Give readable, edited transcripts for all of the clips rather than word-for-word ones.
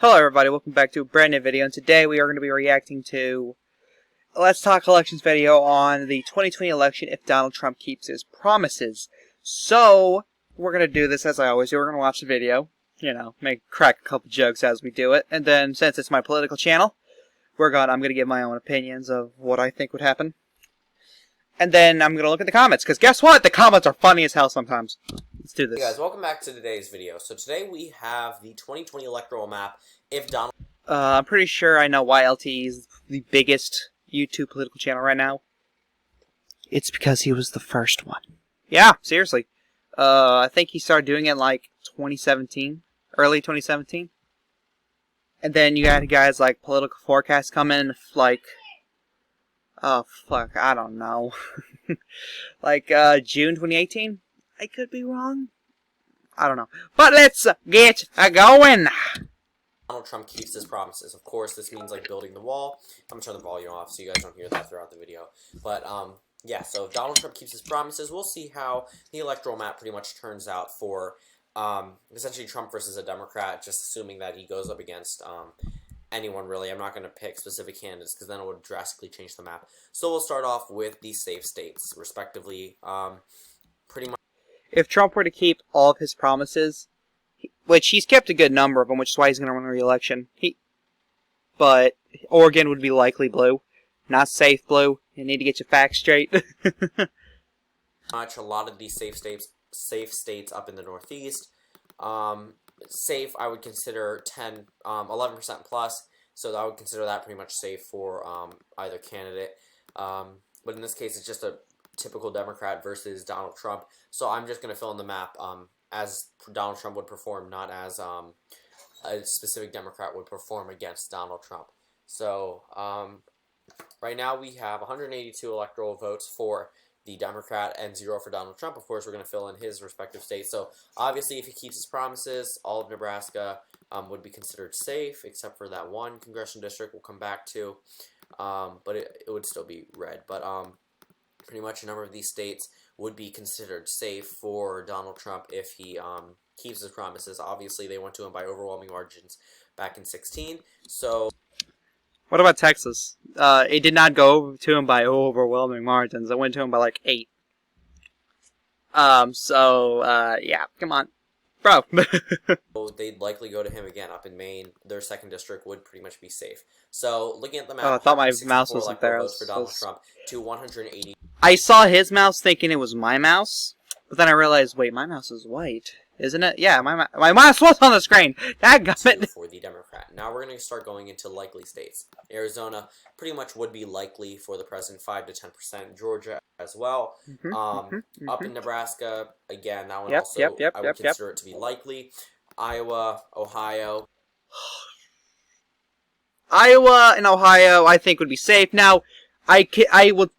Hello everybody, welcome back to a brand new video, and today we are going to be reacting to Let's Talk Elections video on the 2020 election if Donald Trump keeps his promises. So, we're going to do this as I always do. We're going to watch the video, crack a couple jokes as we do it, and then since it's my political channel, I'm going to give my own opinions of what I think would happen. And then I'm going to look at the comments, because guess what? The comments are funny as hell sometimes. Let's do this. Hey guys, welcome back to today's video. So today we have the 2020 electoral map if Donald... I'm pretty sure I know why LTE is the biggest YouTube political channel right now. It's because he was the first one. Yeah, seriously. I think he started doing it in like 2017, early 2017. And then you had guys like Political Forecast come in, like... Oh, fuck, I don't know. like, June 2018? I could be wrong. I don't know. But let's get going! Donald Trump keeps his promises. Of course, this means, like, building the wall. I'm gonna turn the volume off so you guys don't hear that throughout the video. But, yeah, so if Donald Trump keeps his promises, we'll see how the electoral map pretty much turns out for, essentially Trump versus a Democrat, just assuming that he goes up against, anyone really. I'm not going to pick specific candidates because then it would drastically change the map. So we'll start off with the safe states, respectively. Pretty much. If Trump were to keep all of his promises, which he's kept a good number of them, which is why he's going to win re-election, but Oregon would be likely blue, not safe blue. You need to get your facts straight. Much a lot of these safe states up in the Northeast. Safe, I would consider 11% plus, so I would consider that pretty much safe for either candidate. But in this case, it's just a typical Democrat versus Donald Trump. So I'm just going to fill in the map as Donald Trump would perform, not as a specific Democrat would perform against Donald Trump. So right now we have 182 electoral votes for the Democrat and 0 for Donald Trump. Of course, we're going to fill in his respective states. So, obviously, if he keeps his promises, all of Nebraska would be considered safe, except for that one congressional district we'll come back to. But it would still be red. But pretty much a number of these states would be considered safe for Donald Trump if he keeps his promises. Obviously, they went to him by overwhelming margins back in 2016. So... What about Texas? It did not go to him by overwhelming margins. It went to him by like 8. Yeah, come on. Bro. They'd likely go to him again up in Maine. Their second district would pretty much be safe. So, looking at the map, I thought my mouse wasn't there. Votes for Donald Trump to 180. I saw his mouse thinking it was my mouse, but then I realized, wait, my mouse is white. Isn't it? Yeah, my mouse was on the screen. Dadgummit. For the Democrat. Now we're going to start going into likely states. Arizona pretty much would be likely for the president, 5 to 10%. Georgia as well. Up in Nebraska, again, that one I would consider it to be likely. Iowa, Ohio. Iowa and Ohio, I think would be safe. Now, I would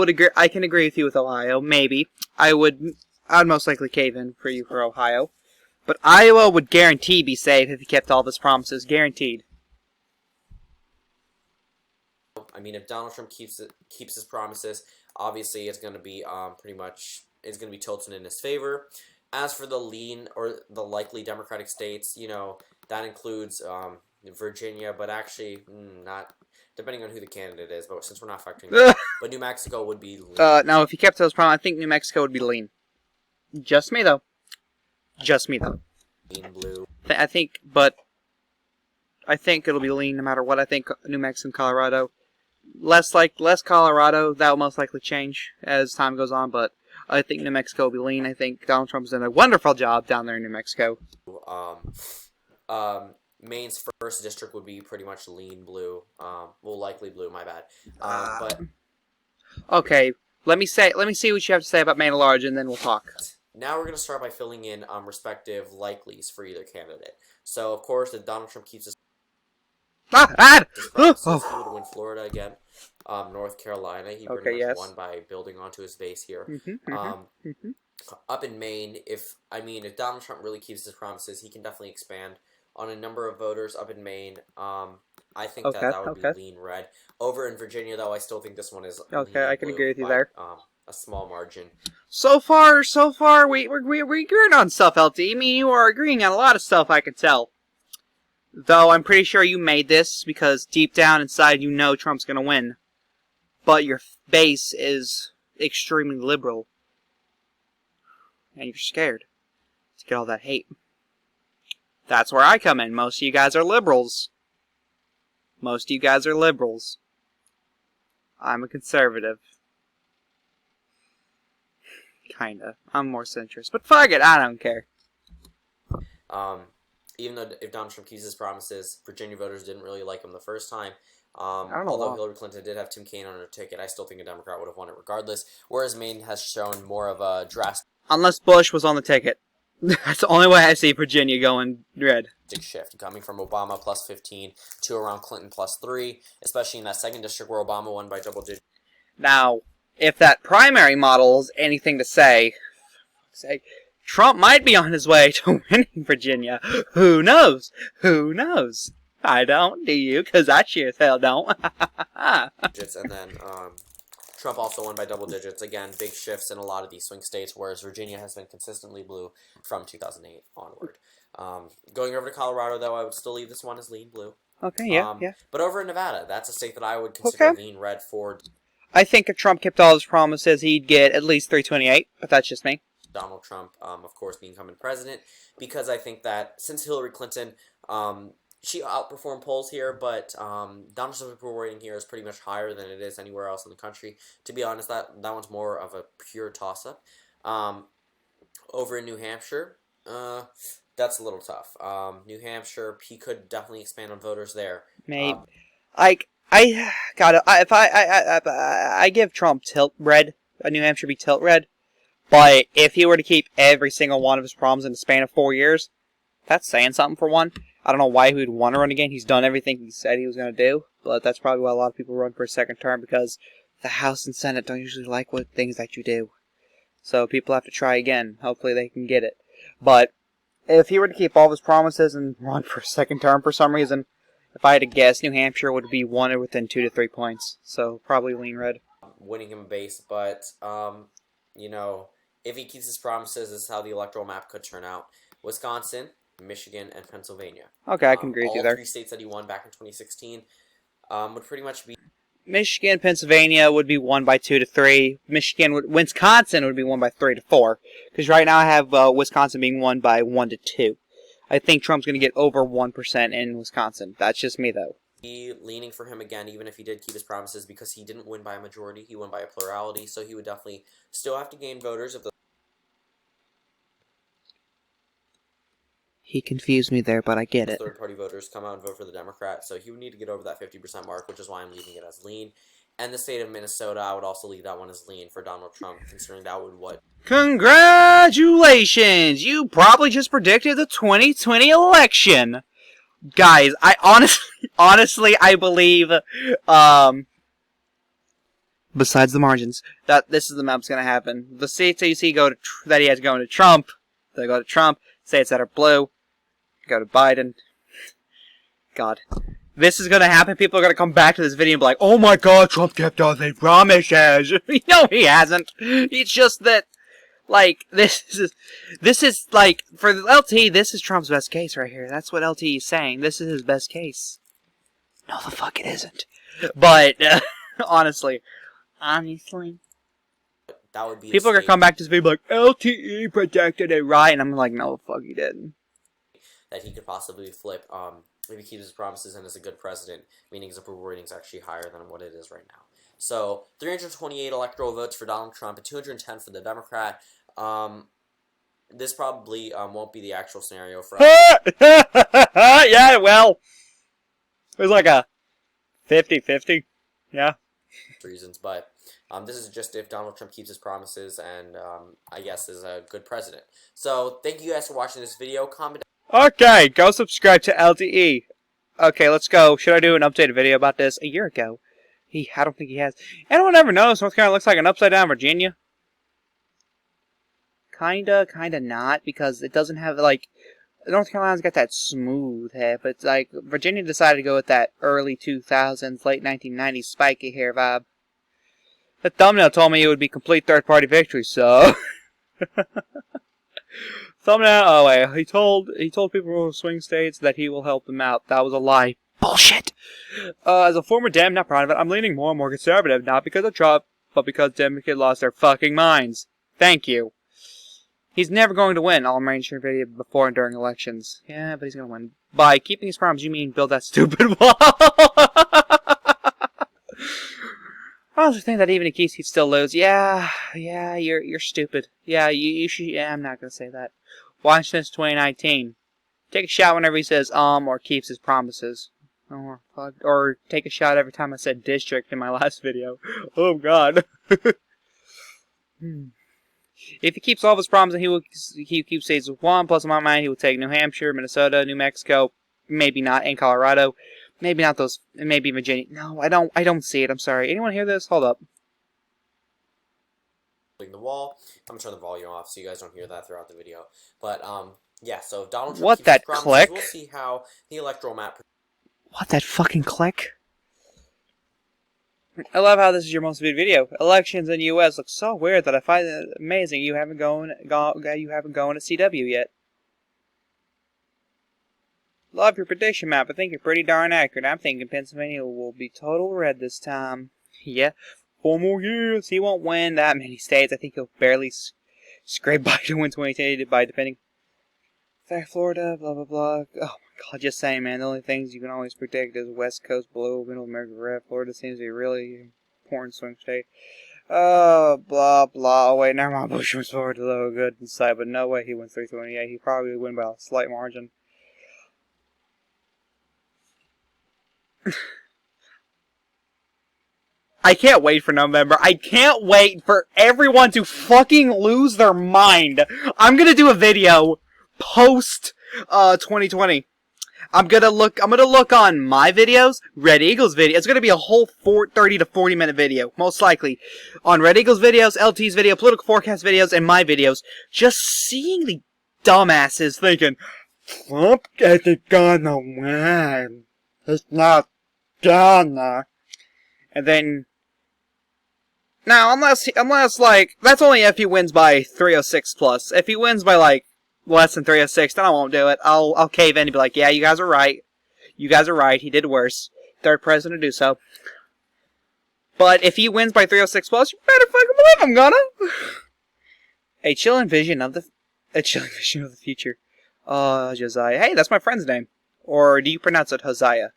agree. I can agree with you with Ohio. Maybe I'd most likely cave in for you for Ohio. But Iowa would guarantee be safe if he kept all of his promises. Guaranteed. I mean, if Donald Trump keeps his promises, obviously it's going to be it's going to be tilted in his favor. As for the lean or the likely Democratic states, that includes Virginia, but actually not, depending on who the candidate is. But since we're not factoring that, but New Mexico would be lean. Now, if he kept those promises, I think New Mexico would be lean. Just me, though. Just me, though. Lean blue. I think it'll be lean no matter what. I think New Mexico and Colorado. Less Colorado. That will most likely change as time goes on, but I think New Mexico will be lean. I think Donald Trump's done a wonderful job down there in New Mexico. Maine's first district would be pretty much lean blue. Well, likely blue, my bad. But okay, let me see what you have to say about Maine at large, and then we'll talk. Now we're going to start by filling in respective likelies for either candidate. So, of course, if Donald Trump keeps his promises, he would win Florida again. North Carolina, he pretty much won by building onto his base here. Up in Maine, if Donald Trump really keeps his promises, he can definitely expand on a number of voters up in Maine. I think that would be lean red. Over in Virginia, though, I still think this one is okay. I can agree with you there. A small margin. So far, we're agreeing on stuff, LT. I mean, you are agreeing on a lot of stuff, I can tell. Though I'm pretty sure you made this because deep down inside you know Trump's gonna win. But your base is extremely liberal. And you're scared to get all that hate. That's where I come in. Most of you guys are liberals. Most of you guys are liberals. I'm a conservative. Kinda. I'm more centrist. But fuck it, I don't care. Even though if Donald Trump keeps his promises, Virginia voters didn't really like him the first time. I don't know Although why. Hillary Clinton did have Tim Kaine on her ticket, I still think a Democrat would have won it regardless. Whereas Maine has shown more of a drastic Unless Bush was on the ticket. That's the only way I see Virginia going red. shift, coming from Obama plus 15 to around Clinton plus 3, especially in that second district where Obama won by double digits. Now, if that primary model is anything to say, Trump might be on his way to winning Virginia. Who knows? Who knows? I don't, do you? Because I sure as hell don't. And then Trump also won by double digits. Again, big shifts in a lot of these swing states, whereas Virginia has been consistently blue from 2008 onward. Going over to Colorado, though, I would still leave this one as lean blue. Okay, yeah. But over in Nevada, that's a state that I would consider lean red for I think if Trump kept all his promises, he'd get at least 328, but that's just me. Donald Trump, of course, being incumbent president, because I think that since Hillary Clinton, she outperformed polls here, but Donald Trump's approval rating here is pretty much higher than it is anywhere else in the country. To be honest, that one's more of a pure toss-up. Over in New Hampshire, that's a little tough. New Hampshire, he could definitely expand on voters there. Maybe. I give Trump tilt red. New Hampshire be tilt red. But if he were to keep every single one of his promises in the span of 4 years, that's saying something for one. I don't know why he would want to run again. He's done everything he said he was going to do. But that's probably why a lot of people run for a second term, because the House and Senate don't usually like what things that you do. So people have to try again. Hopefully they can get it. But if he were to keep all of his promises and run for a second term for some reason, if I had to guess, New Hampshire would be won within 2 to 3 points. So probably lean red. Winning him a base, but, you know, if he keeps his promises, this is how the electoral map could turn out. Wisconsin, Michigan, and Pennsylvania. Okay, I can agree with you there. All 3 states that he won back in 2016 would pretty much be... Michigan, Pennsylvania would be won by 2 to 3. Wisconsin would be won by 3 to 4. Because right now I have Wisconsin being won by 1 to 2. I think Trump's going to get over 1% in Wisconsin. That's just me, though. Be leaning for him again, even if he did keep his promises, because he didn't win by a majority. He won by a plurality, so he would definitely still have to gain voters if the... He confused me there, but I get it. Third-party voters come out and vote for the Democrat, so he would need to get over that 50% mark, which is why I'm leaving it as lean. And the state of Minnesota, I would also leave that one as lean for Donald Trump, considering that would what... Congratulations! You probably just predicted the 2020 election! Guys, I honestly, I believe, besides the margins, that this is the map's gonna happen. The states that you see that he has going to Trump, they go to Trump. States that are blue, go to Biden. God. This is gonna happen. People are gonna come back to this video and be like, oh my god, Trump kept all his promises. No, he hasn't. It's just that, like, this is, like, for the LTE, this is Trump's best case right here. That's what LTE is saying. This is his best case. No, the fuck it isn't. But, honestly. That would be people are gonna come back to this video and be like, LTE predicted it right. And I'm like, no, the fuck he didn't. That he could possibly flip, if he keeps his promises and is a good president, meaning his approval rating is actually higher than what it is right now. So, 328 electoral votes for Donald Trump and 210 for the Democrat. This probably won't be the actual scenario for us. Yeah, well, it was like a 50-50. Yeah. Reasons, but this is just if Donald Trump keeps his promises and I guess is a good president. So, thank you guys for watching this video. Comment. Okay, go subscribe to LTE. Okay, let's go. Should I do an updated video about this? A year ago. I don't think he has. Anyone ever noticed North Carolina looks like an upside-down Virginia? Kinda not, because it doesn't have, like... North Carolina's got that smooth hair, but it's like... Virginia decided to go with that early 2000s, late 1990s spiky hair vibe. The thumbnail told me it would be complete third-party victory, so... Thumbnail. Oh wait, he told people in swing states that he will help them out. That was a lie. Bullshit. As a former Dem, not proud of it, I'm leaning more and more conservative, not because of Trump, but because Democrats lost their fucking minds. Thank you. He's never going to win. All mainstream video before and during elections. Yeah, but he's gonna win. By keeping his promise, you mean build that stupid wall? I also think that even if he'd still lose. Yeah, you're stupid. Yeah, you should. Yeah, I'm not gonna say that. Watch since 2019. Take a shot whenever he says or keeps his promises. Or take a shot every time I said district in my last video. Oh God. If he keeps all of his promises, he keeps states with one. Plus, in my mind, he will take New Hampshire, Minnesota, New Mexico, maybe not, and Colorado. Maybe not those. Maybe Virginia. No, I don't see it. I'm sorry. Anyone hear this? Hold up. The wall. I'm gonna turn the volume off so you guys don't hear that throughout the video. But yeah. So if Donald Trump keeps his promises, click? we'll see how the electoral map. What that fucking click? I love how this is your most viewed video. Elections in the U.S. look so weird that I find it amazing you haven't gone to CW yet. Love your prediction map. I think you're pretty darn accurate. I'm thinking Pennsylvania will be total red this time. Yeah, 4 more years. He won't win that many states. I think he'll barely scrape by to win 2020 by depending. Florida, blah blah blah. Oh my God, just saying, man. The only things you can always predict is West Coast blue, Middle America red. Florida seems to be a really important swing state. Blah blah. Oh wait, never mind. Bush wins forward to the good inside, but no way he wins 328. He probably would win by a slight margin. I can't wait for November. I can't wait for everyone to fucking lose their mind. I'm gonna do a video post 2020. I'm gonna look on my videos, Red Eagles video. It's gonna be a whole 30 to 40 minute video, most likely. On Red Eagles videos, LT's video, political forecast videos, and my videos. Just seeing the dumbasses thinking, Trump isn't gonna win. It's not gonna. And then, now, unless, like, that's only if he wins by 306 plus. If he wins by, like, less than 306, then I won't do it. I'll cave in and be like, yeah, you guys are right. You guys are right. He did worse. Third president to do so. But if he wins by 306 plus, you better fucking believe I'm gonna. A chilling vision of the future. Josiah. Hey, that's my friend's name. Or do you pronounce it Hosea?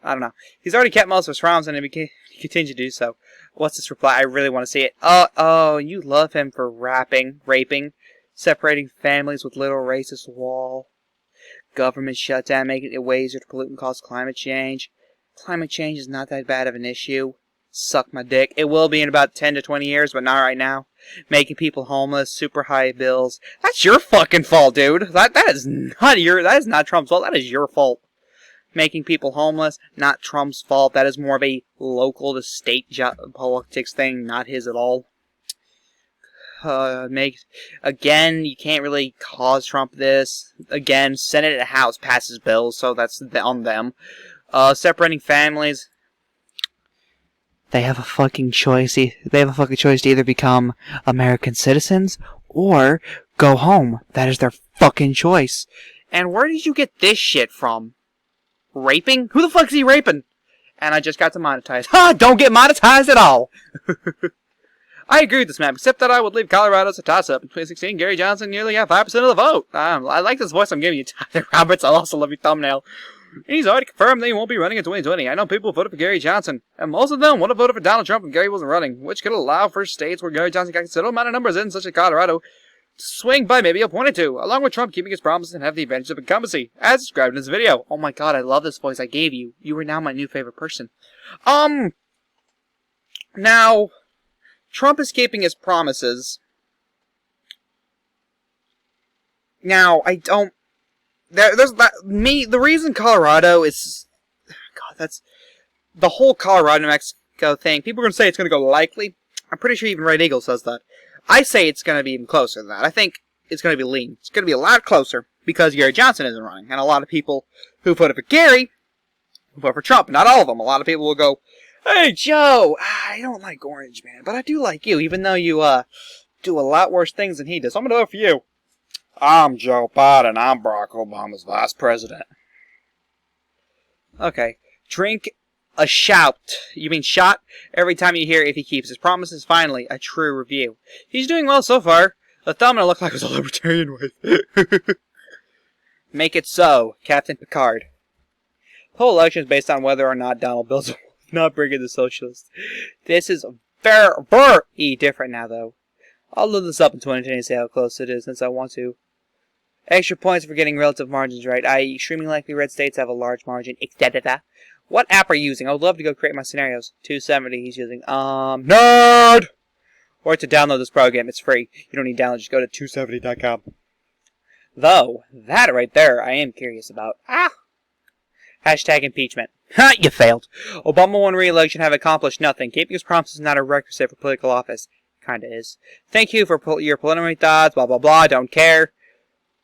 I don't know. He's already kept most of his promises and he continues to do so. What's this reply? I really want to see it. Oh, you love him for raping, separating families with little racist wall, government shutdown, making it way easier to pollute and cause climate change. Climate change is not that bad of an issue. Suck my dick. It will be in about 10 to 20 years, but not right now. Making people homeless, super high bills. That's your fucking fault, dude. That is not Trump's fault. That is your fault. Making people homeless, not Trump's fault. That is more of a local to state politics thing, not his at all. Again, you can't really cause Trump this. Again, Senate and House passes bills, so that's on them. Separating families. They have a fucking choice. They have a fucking choice to either become American citizens or go home. That is their fucking choice. And where did you get this shit from? Raping? Who the fuck is he raping? And I just got demonetized. Ha! Don't get monetized at all! I agree with this map, except that I would leave Colorado as a toss-up. In 2016, Gary Johnson nearly got 5% of the vote. I like this voice I'm giving you, Tyler Roberts. I also love your thumbnail. He's already confirmed that he won't be running in 2020. I know people who voted for Gary Johnson, and most of them would have voted for Donald Trump if Gary wasn't running, which could allow for states where Gary Johnson got a considerable amount of numbers in, such as Colorado, to swing by maybe a point or two, along with Trump keeping his promises and have the advantage of incumbency, as described in this video. Oh my god, I love this voice I gave you. You are now my new favorite person. Now, Trump is keeping his promises. Now, I don't... the reason Colorado is... God, that's... The whole Colorado, New Mexico thing, people are going to say it's going to go likely. I'm pretty sure even Red Eagle says that. I say it's going to be even closer than that. I think it's going to be lean. It's going to be a lot closer because Gary Johnson isn't running. And a lot of people who voted for Gary vote for Trump. Not all of them. A lot of people will go, hey, Joe, I don't like Orange, man, but I do like you, even though you do a lot worse things than he does. So I'm going to vote for you. I'm Joe Biden. I'm Barack Obama's vice president. Okay. Drink a shout. You mean shot? Every time you hear if he keeps his promises. Finally, a true review. He's doing well so far. The thumbnail looked like it was a libertarian with. Make it so, Captain Picard. The whole election is based on whether or not Donald builds not bringing the socialists. This is very different now, though. I'll load this up in 2020 and see how close it is, since I want to. Extra points for getting relative margins right, i.e. extremely likely red states have a large margin, etc. What app are you using? I would love to go create my scenarios. 270 he's using. Nerd! Or to download this program, it's free. You don't need to download, just go to 270.com. Though, that right there, I am curious about. Hashtag impeachment. Ha! You failed. Obama won re-election, have accomplished nothing. Keeping his promises is not a requisite for political office. Kinda is. Thank you for your preliminary thoughts, blah blah blah, don't care.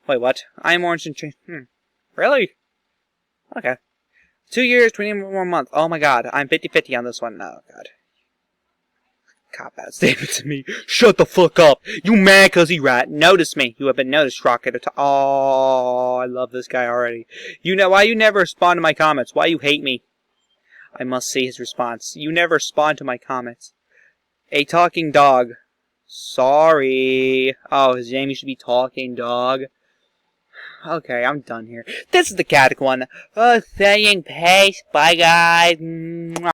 Wait, what? I'm orange and Really? Okay. 2 years, 20 more months. Oh my god, I'm 50-50 on this one. Oh god. Cop-out statement to me. Shut the fuck up. You mad cause he rat. Notice me. You have been noticed, Rocket. Oh, I love this guy already. You know why you never respond to my comments? Why you hate me? I must see his response. You never respond to my comments. A talking dog. Sorry. Oh, his name used to be Talking Dog. Okay, I'm done here. This is the Catic one. Saying peace. Bye, guys. Mwah.